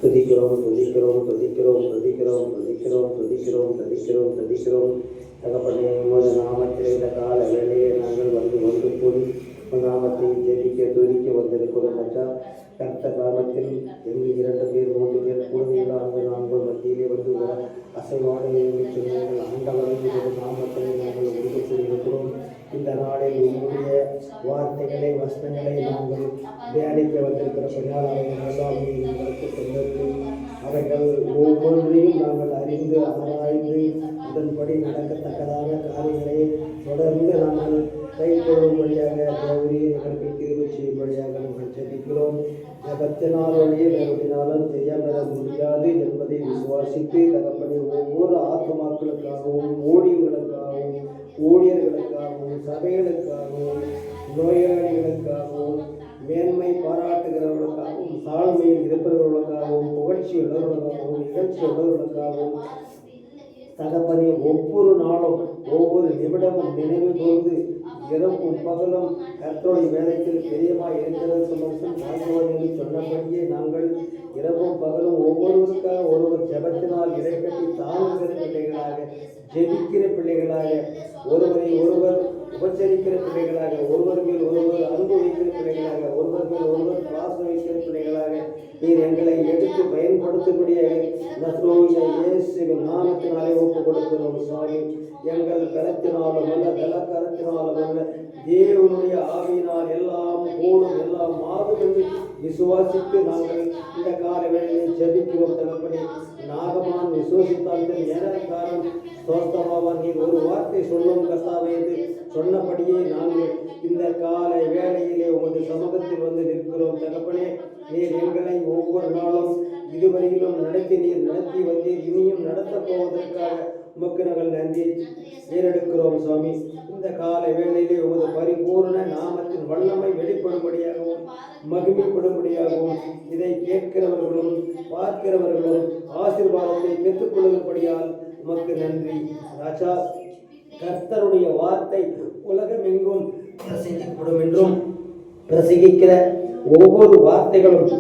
துதிக்கிறோம் துதிக்கிறோம் துதிக்கிறோம் துதிக்கிறோம் துதிக்கிறோம் துதிக்கிறோம் துதிக்கிறோம் துதிக்கிறோம். தகப்பனே, உமது நாமத்தில் இந்த கால வேளையை நாங்கள் ஒன்று கூடி நாமத்தை ஜெபிக்க துதிக்க வந்திருக்கிறோம். ஐயா, கர்த்தர் நாமத்தில் எங்கு 2 பேர் 3 பேர் கூடுதலாக நாங்கள் மத்தியிலே வந்து அசைவாடு சொன்னீர்கள். ஆண்டவரை நாமத்தில் நாங்கள் ஒன்று கூடியிருக்கிறோம். இந்த நாளில் உங்களுடைய வார்த்தைகளை வசனங்களை நாங்கள் தியானிக்க வந்திருக்கிறபடியால் அவைகள் எங்களுக்கு சொன்னது அவைகள் ஒவ்வொன்றையும் நாங்கள் அறிந்து ஆராய்ந்து அதன்படி நடக்கத்தக்கதாக காரியங்களை தொடர்ந்து நாங்கள் கைக்கொள்ளும்படியாக தேவரீர் எங்களுக்கு கிருபை செய்யும்படியாக நாங்கள் ஜெபிக்கிறோம். ஜபத்தினால் வழியே வேறுடினாலும் ஜெயம் பெற முடியாது என்பதை விசுவாசித்து தகப்பனை ஒவ்வொரு ஆத்மாக்களுக்காகவும் ஊழியர்களுக்காகவும் ஊழியர்களுக்காகவும் சபைகளுக்காகவும் நோயாளிகளுக்காகவும் மேன்மை பாராட்டுகிறவர்களுக்காகவும் தாழ்மையில் இருப்பவர்களுக்காகவும் புகழ்ச்சி உள்ளவர்களுக்காகவும் நிகழ்ச்சி உள்ளவர்களுக்காகவும் தகப்பனே ஒவ்வொரு நாளும் ஒவ்வொரு நிமிடமும் நினைவு கூர்ந்து இரவும் பகலும் கர்த்தருடைய வேலையில் பிரியமாய் இருக்கிறது என்று சொன்னபடியே நாங்கள் இரவும் பகலும் ஒவ்வொருவருக்காக ஒருவர் ஜெபத்தினால் இடைக்கட்டி தாங்குகிற பிள்ளைகளாக, ஜெபிக்கிற பிள்ளைகளாக, ஒருவரை ஒருவர் உபச்சரிக்கிற பிள்ளைகளாக, ஒருவர் மேல் ஒருவர் அன்பு வைக்கிற பிள்ளைகளாக, ஒருவர் மேல் ஒருவர் பாசம் வைக்கிற பிள்ளைகளாக நீர் எங்களை எடுத்து பயன்படுத்தக்கூடிய இயேசுவின் நாமத்தினாலே ஒப்புக் கொடுக்கிறோம். சுவாமி, எங்கள் பலத்தினாலும் அல்ல பலக்கரத்தினாலும் அல்ல தேவனுடைய ஆவியினால் எல்லாம் கூடும் எல்லாம் ஆகும் என்று விசுவாசித்து நாங்கள் இந்த கால வேளையில் ஜெபிக்கிறோம். தகப்பனே, நாகமான் விசுவாசித்தால் ஏனக்காரன் சோஸ்தமாவான் நீர் ஒரு வார்த்தை சொல்லும் கர்த்தாவே என்று சொன்னபடியே நாங்கள் இந்த கால வேளையிலே உமது சமூகத்தில் வந்து நிற்கிறோம். தகப்பனே, நீர் எங்களை ஒவ்வொரு நாளும் இதுவரையிலும் நடத்தி வந்தீர், இனியும் நடத்தப் போவதற்காக உமக்கு நாங்கள் நன்றி ஏறெடுக்கிறோம். சுவாமி, இந்த கால வேளையிலே உமது பரிபூர்ண நாமத்தின் வல்லமை வெளிப்படும்படியாகவும் மகிமைப்படும்படியாகவும் இதை கேட்கிறவர்களும் பார்க்கிறவர்களும் ஆசீர்வாதத்தை பெற்றுக்கொள்ளும்படியால் உமக்கு நன்றி. ராஜா, கர்த்தருடைய வார்த்தை உலகமெங்கும் பிரசங்கிக்கப்படும் என்றும் பிரசங்கிக்கிற ஒவ்வொரு வார்த்தைகளும்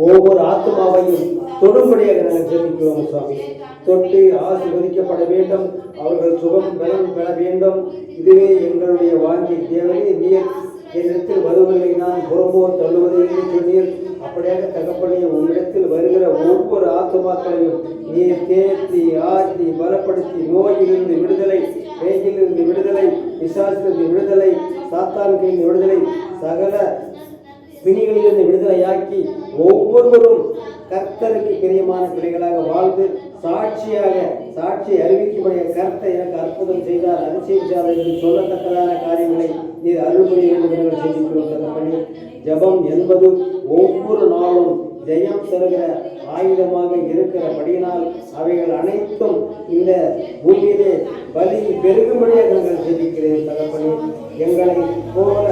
ஒவ்வொரு ஆத்மாவையும் தொடும்படியாக நாங்கள் ஜெபிக்கிறோம். சுவாமி, தொட்டு ஆசீர்வதிக்கப்பட வேண்டும், அவர்கள் சுகம் பலம் பெற வேண்டும். இதுவே எங்களுடைய வாங்கி தேவனே. நீர் என்னிடத்தில் வருவதை நான் புறம்போர் தள்ளுவதை என்று சொன்னீர். அப்படியாக தகப்பனே, உன்னிடத்தில் வருகிற ஒவ்வொரு ஆத்மாக்களையும் நீர் தேற்றி ஆற்றி பலப்படுத்தி நோயிலிருந்து விடுதலை, பேயிலிருந்து விடுதலை, பிசாசிலிருந்து விடுதலை, சாத்தான்களின் விடுதலை, சகல பிணிகளிலிருந்து விடுதலையாக்கி ஒவ்வொருவரும் கர்த்தருக்கு பிரியமான பிள்ளைகளாக வாழ்ந்து சாட்சி அறிவிக்கும்படிய கர்த்தர் எனக்கு அற்புதம் செய்தார், அதிசயம் செய்தார் என்று சொல்லத்தக்கதான காரியங்களை நீர் அருள் புரிய வேண்டும் என்று செய்திருக்கிறோம். தகப்பனே, ஜெபம் என்பது ஒவ்வொரு நாளும் ஜெயம் தருகிற ஆயுதமாக இருக்கிறபடியினால் அவைகள் அனைத்தும் இந்த பூமியிலே பலி பெருகும்படியாக நாங்கள் ஜெபிக்கிறேன். தகப்பனே, எங்களை போல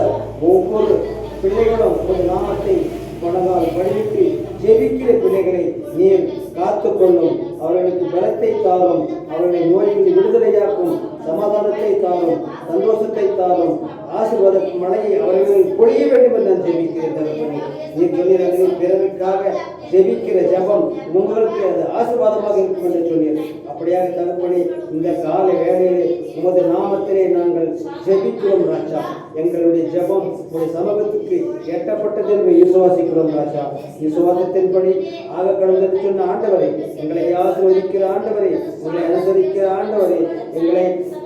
ஒவ்வொரு பிள்ளைகளும் ஒரு நாமத்தை மனதால் படித்து ஜெபிக்கிற பிள்ளைகளை நீர் காத்துக்கொள்ளும். அவர்களுக்கு பலத்தை தாரும், அவர்களை நோய்களில் விடுதலையாக்கும், சமாதானத்தை தாரும், சந்தோஷத்தை தாரும், ஆசீர்வாத மழையை அவர்கள் பொழிய வேண்டும் என்று நான் ஜெபிக்கிறேன். தகப்பனே, நீர் சொல்லியிருந்தது பிறருக்காக ஜெபிக்கிற ஜெபம் உங்களுக்கு அது ஆசீர்வாதமாக இருக்கும் என்று சொன்னீர். அப்படியாக தகப்பனே, இந்த கால வேளையிலே உமது நாமத்திலே நாங்கள் ஜெபிக்கிறோம். ராஜா, எங்களுடைய ஜெபம் உடைய சமூகத்துக்கு எட்டப்பட்டது என்று விசுவாசிக்கிறோம். ராஜா, விசுவாசத்தின்படி ஆக கடந்தது சொன்ன ஆண்டவரை, எங்களை ஆசீர்வதிக்கிற ஆண்டவரை, உங்களை அனுசரிக்கிற ஆண்டவரை, எங்களை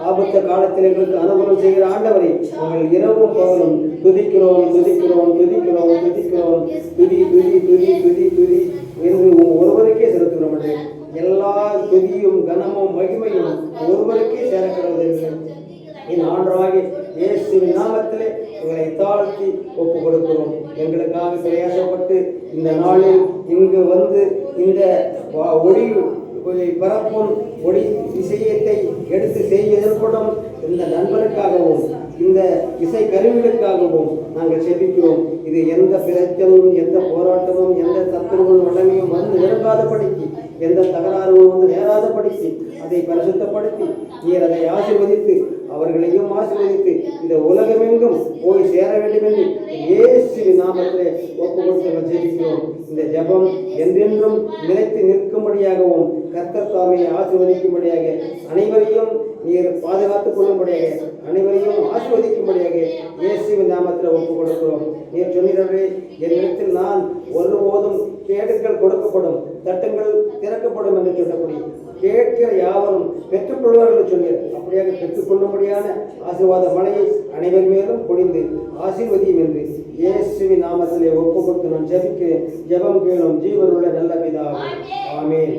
ஆபத்த காலத்தில் எங்களுக்கு அனுகூலம் செய்கிற ஆண்டவரை நாங்கள் இரவும் பகலும் துதிக்கிறோம் துதிக்கிறோம் துதிக்கிறோம் துதிக்கிறோம் துதி துதி துதி துதி துதி என்று ஒருவருக்கே செலுத்துகிறோம். எல்லா துதியும் கனமும் மகிமையும் ஒருவருக்கே சேரக்கிறது என்று என் ஆண்டவராகிய இயேசுவின் நாமத்திலே எங்களை தாழ்த்தி ஒப்புக் கொடுக்கிறோம். எங்களுக்காக பிரயாசப்பட்டு இந்த நாளில் இங்கு வந்து இந்த ஒளி பரப்பும் ஒளி விஷயத்தை எடுத்து செய்ய ஏற்படும் இந்த நண்பருக்காகவும் இந்த இசை கருவிகளுக்காகவும் நாங்கள் செபிக்கிறோம். இது எந்த பிரச்சனையும் எந்த போராட்டமும் எந்த தத்துவமும் உடமையும் வந்து நிரம்பாதபடிக்கு, எந்த தகராறும் வந்து நேராதபடிக்கு அதை பரிசுத்தப்படுத்தி நீர் அதை ஆசீர்வதித்து அவர்களையும் ஆசீர்வதித்து இந்த உலகமெங்கும் போய் சேர வேண்டும் என்று இயேசுவின் நாமத்திலே ஒப்பு கொடுத்து ஜெபிக்கிறோம். இந்த இந்த ஜெபம் என்றென்றும் நிலைத்து நிற்கும்படியாகவும் கர்த்தர் தாமே ஆசீர்வதிக்கும்படியாக அனைவரையும் நீர் பாதுகாத்துக் கொள்ளும்படியாக அனைவரையும் ஆசீர்வதிக்கும்படியாக இயேசுவின் நாமத்தில் ஒப்புக் கொடுக்கிறோம். நீர் சொன்னீரே, என்னிடத்தில் நான் ஒருபோதும் கேடுகள் கொடுக்கப்படும், தட்டுங்கள் திறக்கப்படும் என்று சொன்னபடி கேட்கிற யாவரும் பெற்றுக்கொள்வார்கள் என்று சொன்னீர். அப்படியாக பெற்றுக்கொள்ளும்படியான ஆசீர்வாத மழையை அனைவர் மேலும் பொழிந்து ஆசீர்வதியும் என்று இயேசுவின் நாமத்திலே ஒப்பு கொடுத்து நான் ஜெபிக்கிறேன். ஜெபம் கேளும் ஜீவனுள்ள நல்ல பிதாவே. ஆமென்.